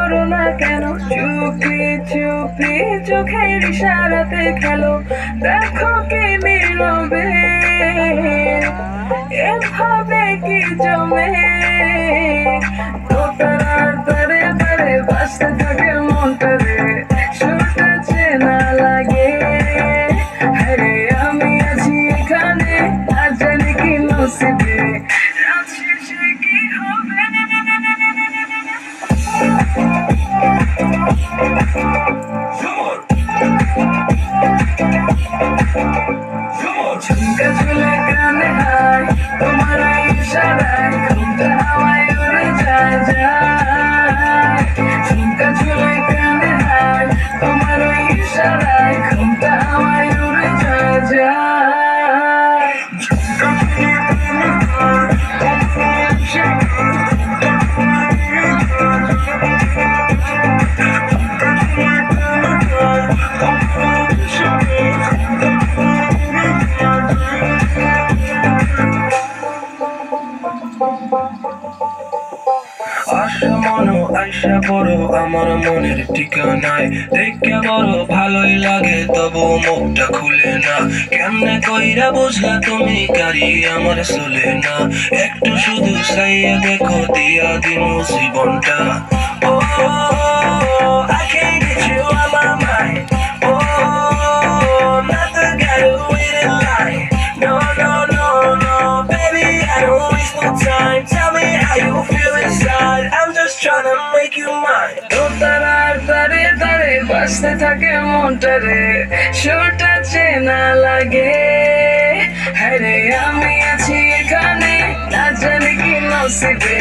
করো না কেন চুপি চুপি চোখের ইশারাতে খেলো দেখো কি নীরবে এভাবে কি জমে তোতার তারে তারে বাসতে থাকে মনটারে সুরটা চেনা লাগে আরে আমি আছি এখানে আর জানি কি নসিবে রাত শেষে কি হবে ঝুমকা ঝুলে কানে হায় তোমার ইশারায় ঘুমটা হাওয়ায় উড়ে যায় যায় ঝুমকা ঝুলে কানে হায় তোমার ইশারায় ঘুমটা হাওয়ায় উড়ে যায় যায় ঝুমকা ঝুলে কানে হায় তোমার ইশারায় আশা বড় আমার মনের ঠিকানায় দেখে বড় ভালোই লাগে তবু মুখটা খুলে না কেমনে কইরা বুঝলা তুমি কারি আমার চলে না একটু শুধু চাইয়া দেখো দিয়া দিমু জীবনটা I can't get you out my mind not the guy who wait in line no baby I don't waste no time tell me how you feel inside I'm just trying to make you mine তোতার তারে তারে বাসতে থাকে মনটারে সুরটা চেনা লাগে আরে আমি আছি এখানে না জানি কি নসিবে